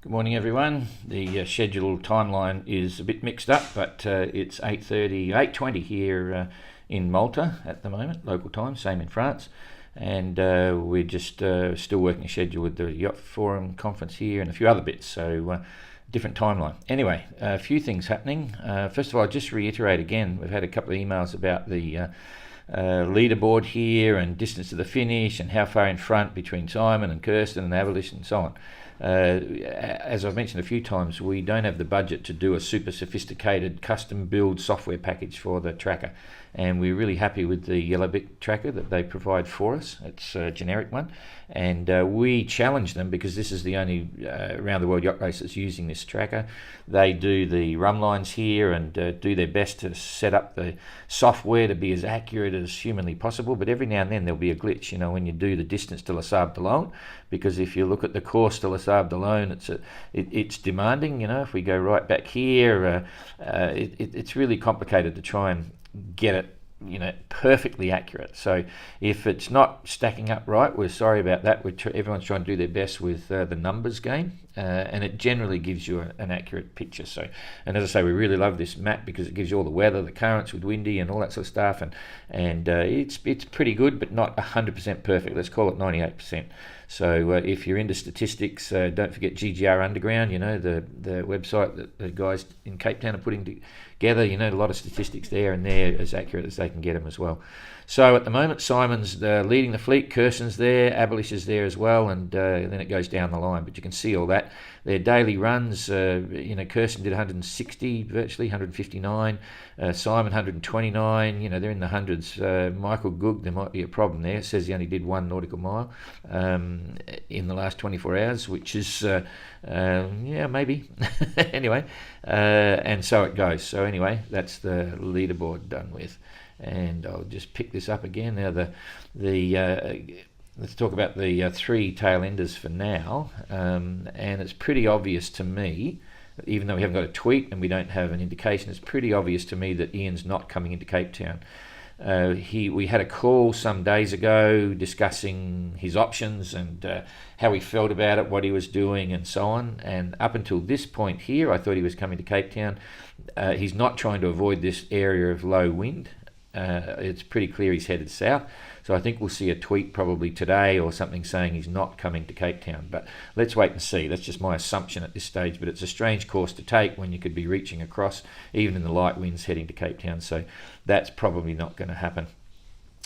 Good morning, everyone. The schedule timeline is a bit mixed up, but it's 8:20 here in Malta at the moment, local time, same in France. And we're just still working a schedule with the Yacht Forum conference here and a few other bits, so different timeline. Anyway, a few things happening. First of all, I'll just reiterate again, we've had a couple of emails about the leaderboard here and distance to the finish and how far in front between Simon and Kirsten and Avalish and so on. As I've mentioned a few times, we don't have the budget to do a super sophisticated custom build software package for the tracker, and we're really happy with the Yellowbit tracker that they provide for us. It's a generic one, and we challenge them because this is the only around the world yacht race that's using this tracker. They do the run lines here and do their best to set up the software to be as accurate as humanly possible, but every now and then there'll be a glitch, when you do the distance to Les Sables d'Olonne, because if you look at the course to Les Sables d'Olonne, it's demanding. If we go right back here, it's really complicated to try and get it perfectly accurate. So if it's not stacking up right, we're sorry about that. Everyone's trying to do their best with the numbers game, and it generally gives you an accurate picture. So, and as I say, we really love this map because it gives you all the weather, the currents with windy and all that sort of stuff, and it's pretty good, but not 100% perfect. Let's call it 98%. So if you're into statistics, don't forget GGR Underground, the website that the guys in Cape Town are putting together. A lot of statistics there, and they're as accurate as they can get them as well. So at the moment, Simon's leading the fleet, Kirsten's there, Avalish is there as well, and then it goes down the line. But you can see all that. Their daily runs, Kirsten did 160, virtually 159, Simon 129, they're in the hundreds. Michael Goog, there might be a problem there. It says he only did 1 nautical mile in the last 24 hours, which is, maybe. Anyway, and so it goes. So anyway, that's the leaderboard done with. And I'll just pick this up again. Now let's talk about the 3 tail enders for now. And it's pretty obvious to me, even though we haven't got a tweet and we don't have an indication, it's pretty obvious to me that Ian's not coming into Cape Town. We had a call some days ago discussing his options and how he felt about it, what he was doing and so on. And up until this point here, I thought he was coming to Cape Town. He's not trying to avoid this area of low wind. It's pretty clear he's headed south, so I think we'll see a tweet probably today or something saying he's not coming to Cape Town, but let's wait and see. That's just my assumption at this stage, but it's a strange course to take when you could be reaching across even in the light winds heading to Cape Town, so that's probably not going to happen.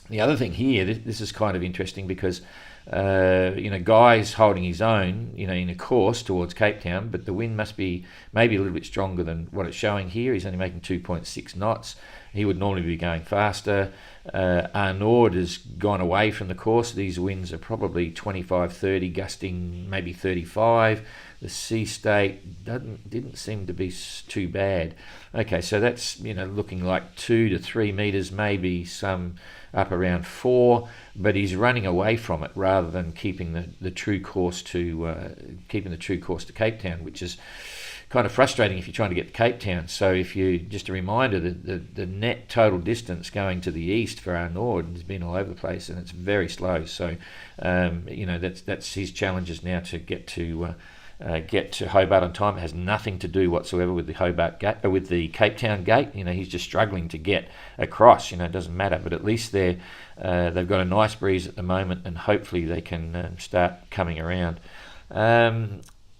The other thing here, this is kind of interesting because Guy's holding his own in a course towards Cape Town, but the wind must be maybe a little bit stronger than what it's showing here. He's only making 2.6 knots. He would normally be going faster. Arnaud has gone away from the course. These winds are probably 25, 30, gusting maybe 35. The sea state didn't seem to be too bad. Okay, so that's looking like 2 to 3 meters, maybe some up around 4, but he's running away from it rather than keeping the true course to Cape Town, which is kind of frustrating if you're trying to get to Cape Town. So if you, just a reminder, the net total distance going to the east for Arnaud has been all over the place, and it's very slow. So that's his challenges now to get to Hobart on time. It has nothing to do whatsoever with the Hobart gate, with the Cape Town gate. He's just struggling to get across. It doesn't matter, but at least they've got a nice breeze at the moment, and hopefully they can start coming around.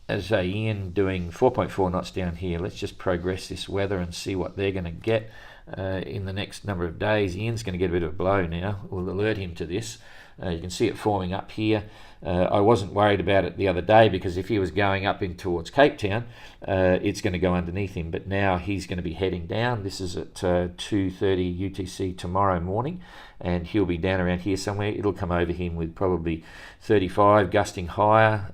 As Ian doing 4.4 knots down here. Let's just progress this weather and see what they're going to get in the next number of days. Ian's going to get a bit of a blow now. We'll alert him to this. You can see it forming up here. I wasn't worried about it the other day because if he was going up in towards Cape Town, it's going to go underneath him. But now he's going to be heading down. This is at 2:30 UTC tomorrow morning, and he'll be down around here somewhere. It'll come over him with probably 35, gusting higher,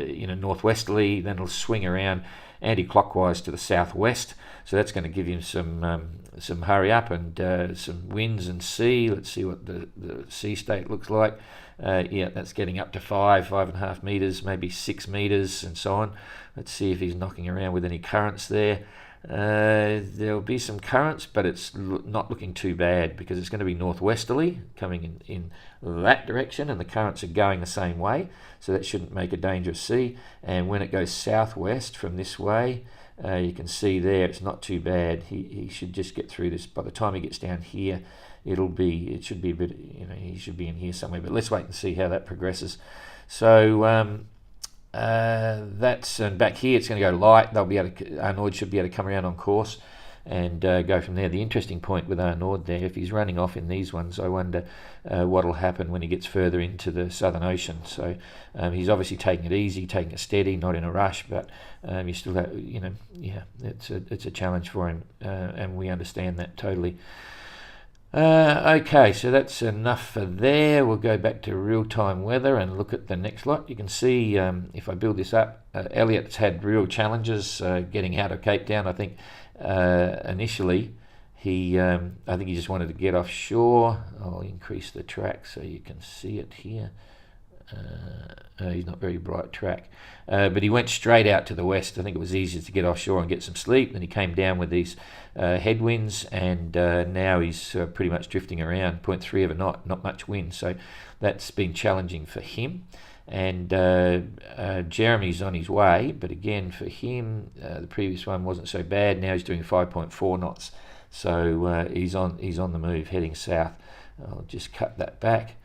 northwesterly. Then it'll swing around anti-clockwise to the southwest. So that's going to give him some hurry up and some winds and sea. Let's see what the sea state looks like. That's getting up to 5.5 meters, maybe 6 meters, and so on. Let's see if he's knocking around with any currents there. There'll be some currents, but it's not looking too bad because it's going to be northwesterly coming in that direction, and the currents are going the same way, so that shouldn't make a dangerous sea. And when it goes southwest from this way, you can see there it's not too bad. He should just get through this. By the time he gets down here, it should be a bit, he should be in here somewhere, but let's wait and see how that progresses. So and back here it's going to go light. Arnaud should be able to come around on course and go from there. The interesting point with Arnaud there, if he's running off in these ones, I wonder what'll happen when he gets further into the Southern Ocean. So he's obviously taking it easy, taking it steady, not in a rush, but you still have, it's a challenge for him, and we understand that totally. Okay, so that's enough for there. We'll go back to real-time weather and look at the next lot. You can see, if I build this up, Elliot's had real challenges getting out of Cape Town. I think initially I think he just wanted to get offshore. I'll increase the track so you can see it here. He's not very bright track, but he went straight out to the west. I think it was easier to get offshore and get some sleep. Then he came down with these headwinds, and now he's pretty much drifting around 0.3 of a knot, not much wind, so that's been challenging for him. And Jeremy's on his way, but again for him, the previous one wasn't so bad. Now he's doing 5.4 knots, so he's on the move, heading south. I'll just cut that back.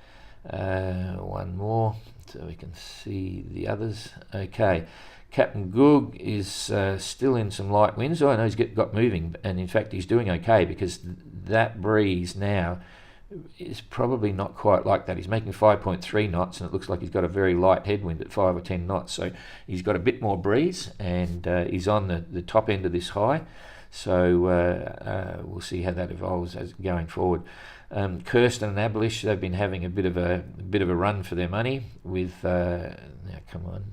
One more so we can see the others. Okay, Captain Goog is still in some light winds. I know he's got moving, and in fact he's doing okay because that breeze now is probably not quite like that. He's making 5.3 knots, and it looks like he's got a very light headwind at 5 or 10 knots, so he's got a bit more breeze, and he's on the top end of this high. So we'll see how that evolves as going forward. Kirsten and Abelish, they've been having a bit of a run for their money with now come on,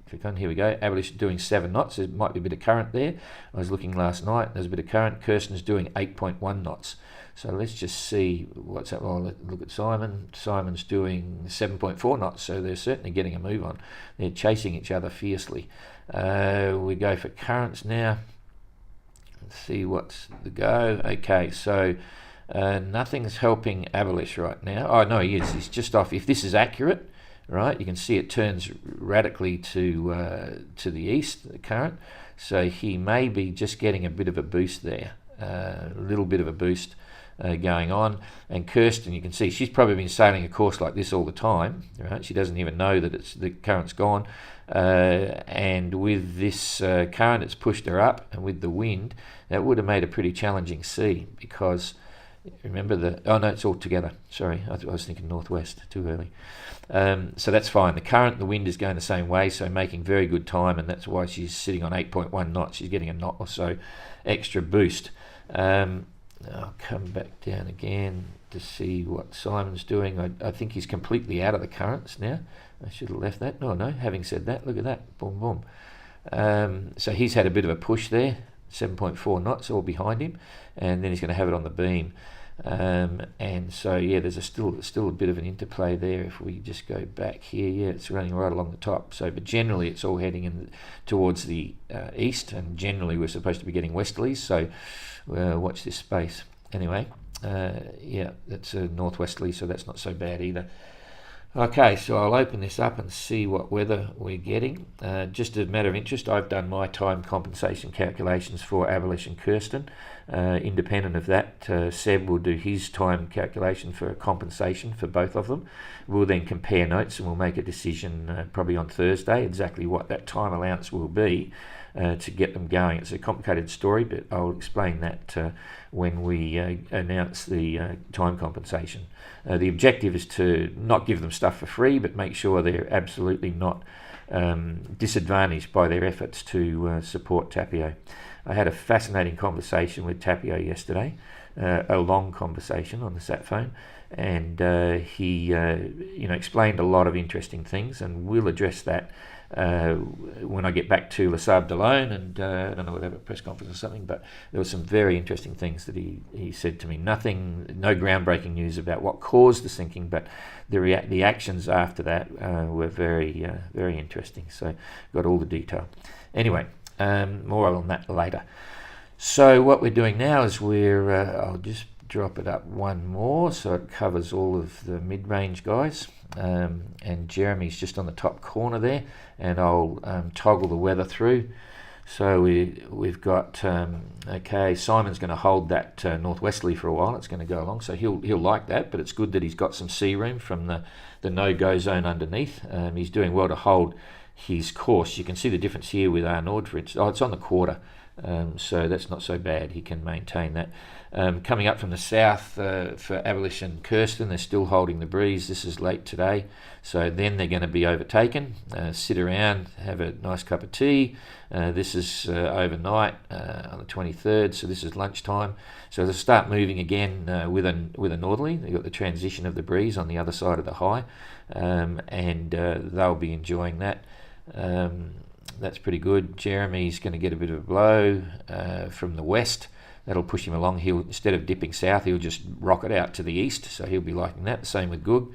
click on, here we go. Abelish doing 7 knots. There might be a bit of current there. I was looking last night, there's a bit of current. Kirsten's doing 8.1 knots. So let's just see what's up. I'll look at Simon. Simon's doing 7.4 knots, so they're certainly getting a move on. They're chasing each other fiercely. We go for currents now. Let's see what's the go. Okay, so nothing's helping Abelish right now. Oh no, he is. He's just off. If this is accurate, right, you can see it turns radically to the east, the current. So he may be just getting a bit of a boost there, a little bit of a boost going on. And Kirsten, you can see she's probably been sailing a course like this all the time, right? She doesn't even know that the current's gone. And with this current, it's pushed her up, and with the wind, that would have made a pretty challenging sea because. Remember oh no, it's all together. Sorry, I was thinking northwest, too early. So that's fine. The current, the wind is going the same way, so making very good time, and that's why she's sitting on 8.1 knots. She's getting a knot or so extra boost. I'll come back down again to see what Simon's doing. I think he's completely out of the currents now. I should have left that. No, having said that, look at that. Boom, boom. So he's had a bit of a push there. 7.4 knots all behind him, and then he's going to have it on the beam, and so yeah, there's still a bit of an interplay there. If we just go back here, yeah, it's running right along the top. So, but generally it's all heading towards the east, and generally we're supposed to be getting westerlies. So watch this space. Anyway, yeah, that's a northwesterly, so that's not so bad either. Okay, so I'll open this up and see what weather we're getting. Just a matter of interest, I've done my time compensation calculations for Abelish and Kirsten. Independent of that, Seb will do his time calculation for compensation for both of them. We'll then compare notes, and we'll make a decision probably on Thursday exactly what that time allowance will be to get them going. It's a complicated story, but I'll explain that when we announce the time compensation. The objective is to not give them stuff for free, but make sure they're absolutely not disadvantaged by their efforts to support Tapio. I had a fascinating conversation with Tapio yesterday, a long conversation on the sat phone, and he explained a lot of interesting things, and we'll address that when I get back to Le Sable d'Olonne, and I don't know, whether a press conference or something, but there were some very interesting things that he said to me. No groundbreaking news about what caused the sinking, but the actions after that were very very interesting. So got all the detail. Anyway, more on that later. So what we're doing now is I'll just drop it up one more so it covers all of the mid-range guys, and Jeremy's just on the top corner there, and I'll toggle the weather through. So we've got okay, Simon's going to hold that northwesterly for a while. It's going to go along, so he'll like that, but it's good that he's got some sea room from the no-go zone underneath. He's doing well to hold his course. You can see the difference here with Arnaud, for instance. Oh, it's on the quarter, so that's not so bad. He can maintain that. Coming up from the south for Avilish and Kirsten, they're still holding the breeze. This is late today, so then they're going to be overtaken. Sit around, have a nice cup of tea. This is overnight on the 23rd, so this is lunchtime. So they'll start moving again with a northerly. They've got the transition of the breeze on the other side of the high, and they'll be enjoying that. That's pretty good. Jeremy's going to get a bit of a blow from the west. That'll push him along. He'll, instead of dipping south, he'll just rocket out to the east, so he'll be liking that. The same with Gug.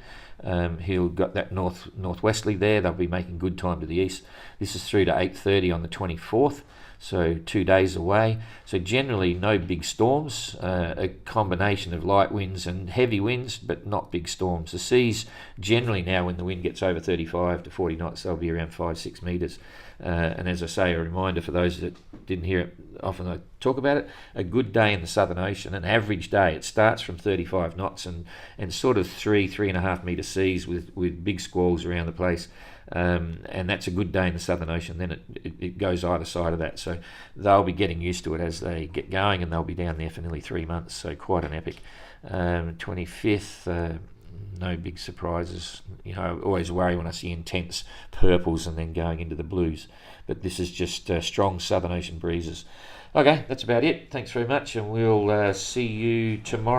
He'll got that northwesterly there. They'll be making good time to the east. This is through to 8:30 on the 24th, so 2 days away. So generally no big storms, a combination of light winds and heavy winds, but not big storms. The seas generally now, when the wind gets over 35 to 40 knots, they'll be around 5-6 metres. And as I say, a reminder for those that didn't hear it, often I talk about it, a good day in the Southern Ocean, an average day, it starts from 35 knots and sort of 3.5 metre seas with big squalls around the place. And that's a good day in the Southern Ocean. Then it goes either side of that, so they'll be getting used to it as they get going, and they'll be down there for nearly 3 months, so quite an epic. 25th, no big surprises. You know, I always worry when I see intense purples and then going into the blues, but this is just strong Southern Ocean breezes. Okay, that's about it. Thanks very much, and we'll see you tomorrow.